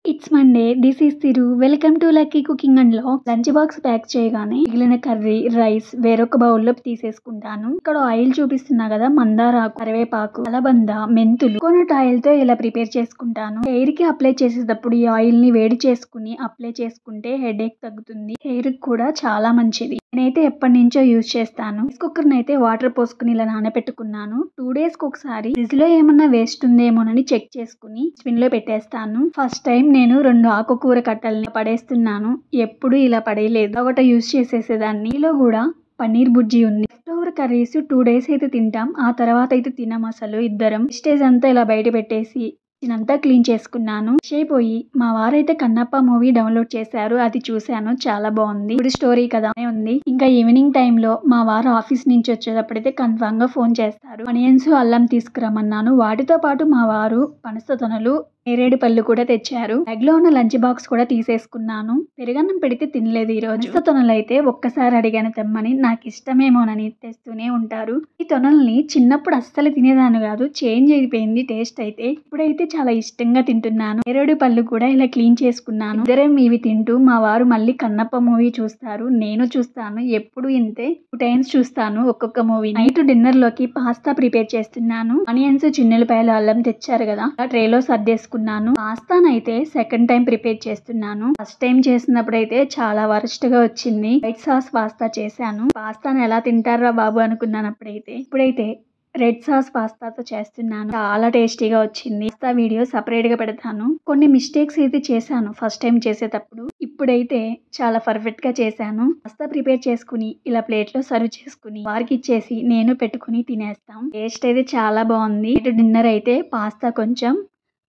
It's Monday. This is Thiru. Welcome to lucky cooking and vlogs. Lunch box pack చేయగానే మిగిలిన curry, rice వేరొక బౌల్లో తీసేసుకుంటాను. ఇక్కడ ఆయిల్ చూపిస్తున్నా కదా, మందారాకు, కరివేపాకు, కలబంద, మెంతులు, కోకోనట్ ఆయిల్ తో ఇలా ప్రిపేర్ చేసుకుంటాను. హెయిర్ కి అప్లై చేసేటప్పుడు ఈ ఆయిల్ ని వేడి చేసుకుని అప్లై చేసుకుంటే హెడేక్ తగ్గుతుంది. హెయిర్ కి కూడా చాలా మంచిది. నేనైతే ఎప్పటి నుంచో యూజ్ చేస్తాను. రైస్ కుక్కర్ అయితే వాటర్ పోసుకుని ఇలా నానబెట్టుకున్నాను. 2 days కి ఒకసారి ఫ్రిడ్జ్ లో ఏమన్నా వేస్ట్ ఉందేమోనని చెక్ చేసుకుని స్పిన్ లో పెట్టేస్తాను. ఫస్ట్ టైం నేను 2 ఆకుకూర కట్టల్ని పడేస్తున్నాను. ఎప్పుడు ఇలా పడేయలేదు. ఒకటి యూజ్ చేసేసేదాన్ని. ఇందులో కూడా పన్నీర్ బుజ్జి ఉంది. లెఫ్ట్ ఓవర్ కర్రీస్ 2 days అయితే తింటాం. ఆ తర్వాత అయితే తినం అసలు ఇద్దరం. స్టేజ్ అంతా ఇలా బయట పెట్టేసి ఇదంతా క్లీన్ చేసుకున్నాను. అయిపోయి మా వారైతే కన్నప్ప మూవీ డౌన్లోడ్ చేశారు. అది చూశాను. చాలా బాగుంది. ఇప్పుడు స్టోరీ కదా ఉంది. ఇంకా ఈవినింగ్ టైంలో మా వారు ఆఫీస్ నుంచి వచ్చేటప్పుడైతే కన్ఫామ్ గా ఫోన్ చేస్తారు. ఆనియన్స్, అల్లం తీసుకురమ్మన్నాను. వాటితో పాటు మా వారు పనస తొనలు, నేరేడు పళ్ళు కూడా తెచ్చారు. బ్యాగ్ లో ఉన్న లంచ్ బాక్స్ కూడా తీసేసుకున్నాను. పెరుగన్నం పెడితే తినలేదు ఈ రోజు. పనస తొనలు అయితే ఒక్కసారి అడిగాను తెమ్మని. నాకు ఇష్టమేమోనని తెస్తూనే ఉంటారు. ఈ తొనల్ని చిన్నప్పుడు అస్సలు తినేదాన్ని కాదు. చేంజ్ అయిపోయింది టేస్ట్ అయితే. ఇప్పుడైతే చాలా ఇష్టంగా తింటున్నాను. నేరేడు పళ్ళు కూడా ఇలా క్లీన్ చేసుకున్నాను. ఇద్దరం ఇవి తింటూ మా వారు మళ్ళీ కన్నప్ప మూవీ చూస్తారు. నేను చూస్తాను. ఎప్పుడు ఇంతే 2 times చూస్తాను ఒక్కొక్క మూవీ. నైట్ డిన్నర్ లోకి పాస్తా ప్రిపేర్ చేస్తున్నాను. ఆనియన్స్, చిన్నులపాయలు, అల్లం తెచ్చారు కదా, ట్రేలో సర్దేసుకున్నాను. పాస్తానైతే సెకండ్ టైం ప్రిపేర్ చేస్తున్నాను. ఫస్ట్ టైం చేసినప్పుడు అయితే చాలా వరస్ట్ గా వచ్చింది. వైట్ సాస్ పాస్తా చేశాను. పాస్తాను ఎలా తింటారా బాబు అనుకున్నాను అప్పుడైతే. ఇప్పుడైతే రెడ్ సాస్ పాస్తాతో చేస్తున్నాను. చాలా టేస్టీగా వచ్చింది. పాస్తా వీడియో సపరేట్ గా పెడతాను. కొన్ని మిస్టేక్స్ అయితే చేశాను ఫస్ట్ టైం చేసేటప్పుడు. ఇప్పుడైతే చాలా పర్ఫెక్ట్ గా చేశాను. పాస్తా ప్రిపేర్ చేసుకుని ఇలా ప్లేట్ లో సర్వ్ చేసుకుని వారికి ఇచ్చేసి నేను పెట్టుకుని తినేస్తాం. టేస్ట్ అయితే చాలా బాగుంది. డిన్నర్ అయితే పాస్తా కొంచెం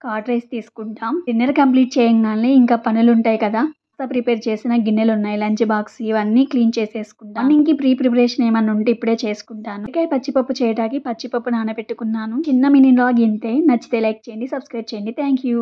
కర్డ్ రైస్ తీసుకుంటాం. డిన్నర్ కంప్లీట్ చేయగానే ఇంకా పనులు ఉంటాయి కదా. పాస్తా ప్రిపేర్ చేసిన గిన్నెలు ఉన్నాయి, లంచ్ బాక్స్, ఇవన్నీ క్లీన్ చేసేసుకుంటాం. మార్నింగ్ కి ప్రిపరేషన్ ఏమన్నా ఉంటే ఇప్పుడే చేసుకుంటాను. ఇంకా పచ్చిపప్పు చేయడానికి పచ్చిపప్పు నానబెట్టుకున్నాను. చిన్న మినీ వ్లాగ్ ఇంతే. నచ్చితే లైక్ చేయండి, సబ్స్క్రైబ్ చేయండి. Thank you.